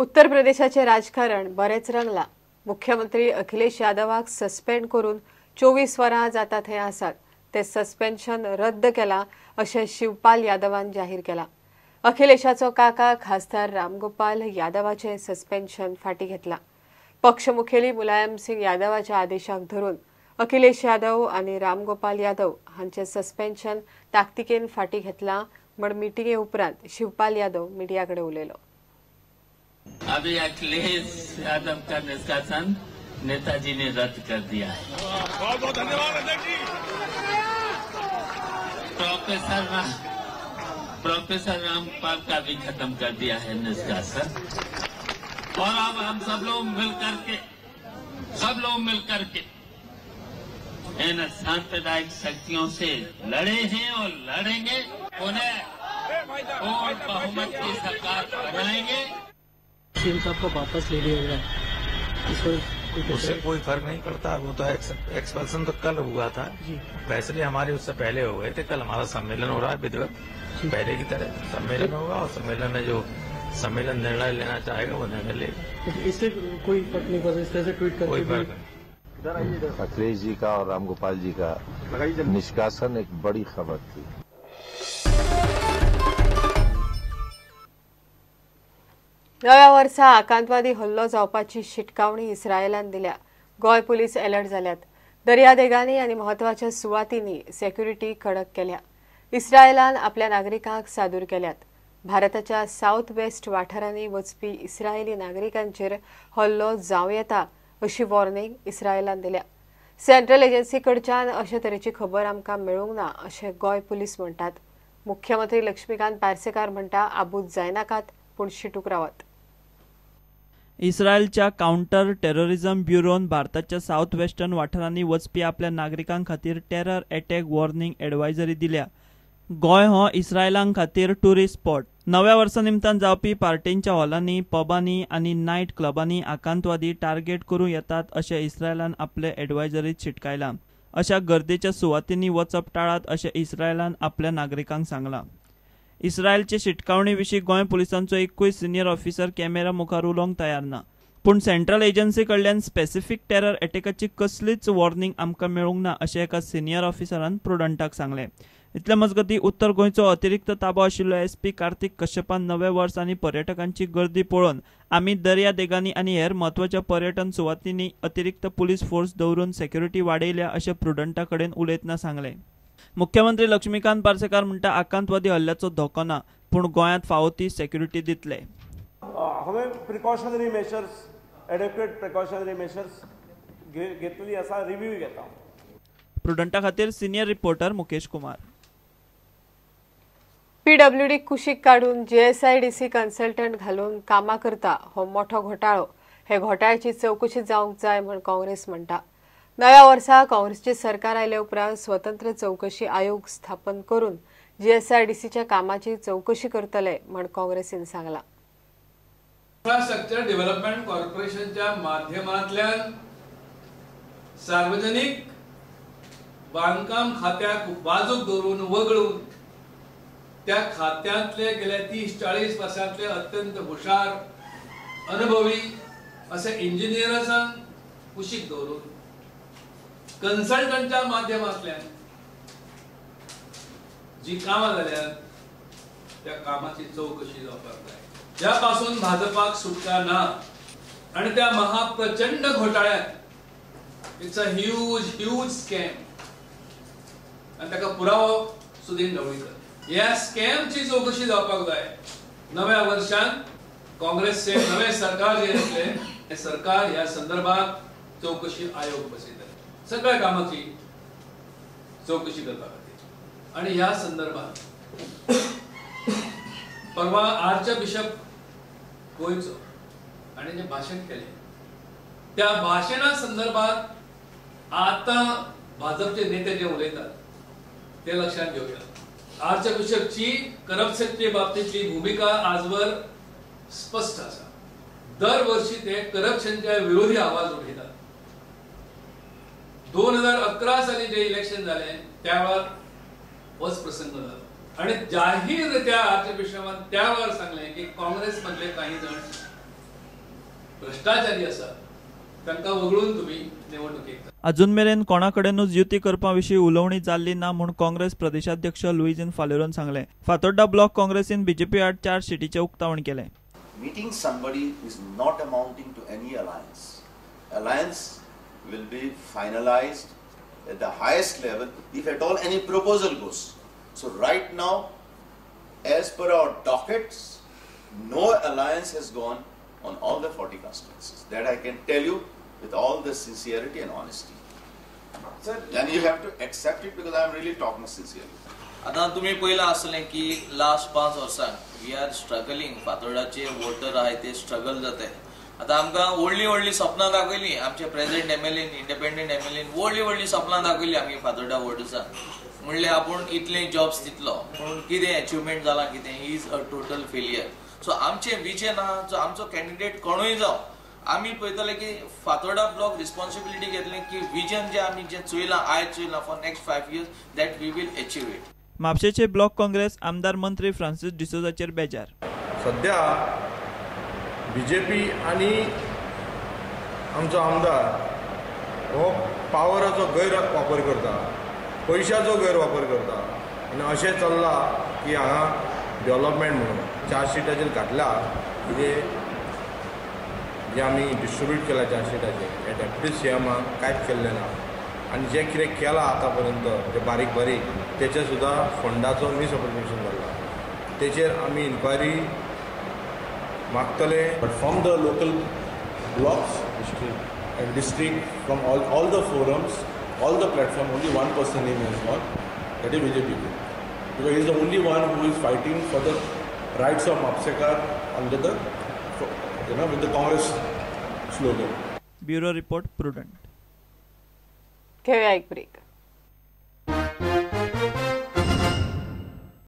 उत्तर प्रदेशाचे राजकारण बरेच रंगला। मुख्यमंत्री अखिलेश यादवाक सस्पेंड करून 24 वरां जाता थंय आसात ते सस्पेन्शन रद्द केला अशें शिवपाल यादवान जाहीर केला। अखिलेशाचो काका खासदार रामगोपाल यादवाचे सस्पेन्शन फाटी घेतला। पक्ष मुखेली मुलायम सिंग यादवाच्या आदेशाक धरून अखिलेश यादव आणि रामगोपाल यादव हांचे सस्पेन्शन ताकतिकेन फाटी घेतला म्हण मिटिंगे उपरांत शिवपाल यादव मीडियाकडे उलयलो। अभी अखिलेश यादव का निष्कासन नेताजी ने रद्द कर दिया है। बहुत बहुत धन्यवाद अध्यक्ष जी। प्रोफेसर रामपाल का भी खत्म कर दिया है निष्कासन। और अब हम सब लोग मिलकर के इन सांप्रदायिक शक्तियों से लड़े हैं और लड़ेंगे। उन्हें और बहुमत की सरकार बनाएंगे। सीएम साहब को वापस ले लिया गया, उससे कोई फर्क नहीं पड़ता। वो तो एक्सपल्सन तो कल हुआ था, फैसले हमारे उससे पहले हो गए थे। कल हमारा सम्मेलन हो रहा है विधिवत, पहले की तरह सम्मेलन होगा और सम्मेलन में जो सम्मेलन निर्णय लेना चाहेगा वो निर्णय लेगा। इससे कोई फर्क नहीं पड़ता। इस तरह से ट्वीट करके कोई फर्क नहीं। अखिलेश जी का और रामगोपाल जी का निष्कासन एक बड़ी खबर थी। नव्या वर्सा आकांतवादी हल्लो जावपाची शिटकावणी इस्रायलान दिल्या। गोय पुलीस अलर्ट जाल्यात। दर्यादेगांनी आणि महत्वाच्या सुवातींनी सेक्युरिटी कडक केल्या। इस्रायलान आपल्या नागरिकांक सादूर केल्यात। भारताच्या साउथ वेस्ट वाठारांनी वचपी इस्रायली नागरिकांचेर हल्लो जावं येता अशी वॉर्निंग इस्रायलान दिल्या। सेंट्रल एजन्सी कडच्यान अशे तरेची खबर आमकां मेळूंक ना अशें गोय पुलीस म्हणटात। मुख्यमंत्री लक्ष्मीकांत पार्सेकार म्हणटा आबूज जायनाकात पूण शिटूक रावात। इस्रायलच्या काउंटर टेररिझम ब्युरोन भारताच्या साउथ वेस्टर्न वाठारांनी वचपी आपल्या नागरिकां खातीर टेरर अटॅक वॉर्निंग एडवायझरी दिल्या। गोय हो इस्रायलां खातीर टुरिस्ट स्पॉट। नव्या वर्सा निमतान जावपी पार्टींच्या हॉलांनी, पबांनी आनी नायट क्लबांनी आकांतवादी टार्गेट करूं येतात अशें इस्रायलान आपले एडवायझरीत शिटकायलां। अशा गर्देच्या सुवातींनी वचप टाळात अशें इस्रायलान आपल्या नागरिकांक सांगलां। इस्रायलचे शिटकावणी विशीं गोंय पुलिसांचो एकूय सिनियर ऑफिसर कॅमेरा मुखार उलोवंक तयार ना। पूण सेंट्रल एजन्सी कडल्यान स्पेसिफीक टेरर अटॅकाची कसलीच वॉर्निंग आमकां मेळूंक ना अशें एका सिनियर ऑफिसरान प्रुडंटाक सांगलें। इतले मजगतीं उत्तर गोंयचो अतिरिक्त ताबो आशिल्लो एसपी कार्तिक कश्यपान नवे वर्स आनी पर्यटकांची गर्दी पळोवन आमी दर्या देगांनी आनी हेर म्हत्वाच्या पर्यटन सुवातींनी अतिरिक्त पुलीस फोर्स दवरून सेक्युरिटी वाडयल्या अशें प्रुडंटा कडेन उलयतना सांगलें। मुख्यमंत्री लक्ष्मीकांत पार्सेकार म्हणटा आकांतवादी हल्ल्याचो धोको ना, पूण गोंयांत फावो ती सेक्युरिटी दितले। हमें precautionary measures, adequate precautionary measures घेतलेली आसा, रिव्ह्यू घेता। प्रुडंटा खातीर senior reporter Mukesh Kumar. PWD कुशीक काढून जीएसआयडीसी कन्सल्टंट घालून कामां करता हो मोठो घोटाळो। हे घोटाळ्याची चवकशी जावंक जाय म्हण काँग्रेस म्हणटा। नव्या वर्सा काँग्रेसचे सरकार आयल्या उपरांत स्वतंत्र चौकशी आयोग स्थापन करून जीएसआयडीसीच्या कामाची चौकशी करतले म्हण काँग्रेसीन सांगला। इन्फ्रास्ट्रक्चर डेव्हलपमेंट कॉर्पोरेशनच्या माध्यमांतल्यान सार्वजनिक बांधकाम खात्याक बाजूक धरून वगळून त्या खात्यांतले गेल्या 30-40 वर्सांतले अत्यंत हुशार अनुभवी असे इंजिनियर्सांक कुशीक दवरून कन्सल्टंटच्या माध्यमांतल्यान जी कामां जाल्यात त्या कामाची चौकशी जावपाक जाय। ज्या पासून भाजपाक सुटका ना आणि त्या महाप्रचंड घोटाळ्यात इट्स अ ह्यूज स्कॅम आणि ताका पुरावो सुदीन ढवळीकर। ह्या स्कॅमची चौकशी जावपाक जाय। नव्या वर्षांत काँग्रेसचे नवे सरकार जे येतले हे सरकार ह्या संदर्भात चौकशी आयोग बसयतले सगळ्या कामाची चौकशी करपा खातीर। आणि ह्या संदर्भात परवा आर्च बिशप गोंयचो आणि जे भाषण केले त्या भाषणा संदर्भात आता भाजपचे नेते जे उलयतात ते लक्षात घेऊया। आर्च बिशपची करप्शनचे बाबतीतली भूमिका आजवर स्पष्ट आसा। दरवर्षी ते करप्शनच्या विरोधी आवाज उठयतात। 2011 साली जे इलेक्शन झाले त्यावेळेर होच प्रसंग झाला आणि जाहीररित्या आर्च बिशपान त्यावेळेर सांगले की काँग्रेस मधले काही जण भ्रष्टाचारी आसा तांकां वगळून तुम्ही निवडणुकीक अजून मेरेन कोणाकडेनूच युती करपा विशीं उलोवणी जाल्ली ना म्हूण काँग्रेस प्रदेशाध्यक्ष लुईजिन फालेरोन सांगले. फातोड्डा ब्लॉक काँग्रेसीन बीजेपी आड 4 सीटीचे उक्तावण केले. Meeting somebody is not amounting to any alliance. Alliance will be finalized at the highest level if at all any proposal goes. So right now, as per our dockets, no alliance has gone on all the 40 constituencies. That I can tell you with all the sincerity and honesty. Sir, and you have to accept it because I am really talking sincerely. आता तुम्ही पहिला असले की last 5 वर्सांक we are struggling. फातोर्डाचे voter आहे ते struggle जाते. आता आमकां व्हडली स्वप्नां दाखयली आमचे प्रेसिडेंट एमएलए इंडिपेंडंट एमएलए व्हडली स्वप्नां दाखयली आमगे फातोर्डा वोटर्सांक. म्हणले आपूण इतले जॉब्स दितलो पूण कितें अचिवमेंट जाला कितें he is a total failure. So आमचे विजन आहा जो आमचो कॅन्डिडेट कोणूय जावं आमी पळयतले की फातोर्डा ब्लॉक रिस्पॉन्सिबिलिटी घेतले की विजन जे आमी जे चोयलां आयज चोयलां for next 5 years that we will achieve it. म्हापशेचे ब्लॉक काँग्रेस आमदार मंत्री फ्रांसीस डिसोजाचेर बेजार. सध्या बीजेपी आणि आमचो आमदार हो पावराचो गैरवापर करता, पैशाचो गैरवापर करता आनी अशें चल्ला की हांगा डेव्हलपमेंट म्हणून 4 सीटाचेर घातला कितें जे आमी डिस्ट्रिब्यूट केला 4 सीटाचे हे डेप्युटी सीएमान कांयच केल्लें ना. आनी जे कितें केलां आतां पर्यंत जे बारीक तेचे सुद्दां फंडाचो मिसअप्रोप्रिएशन जाल्ला. तेचेर आमी इन्क्वायरी मागतले. But from the local blocks district from all the forums, all the platform, only one person name is gone, that is BJP. Because he is the only one who is fighting for the rights of Mapsekar under the, with the Congress slogan. Bureau report, Prudent. घेऊया एक break.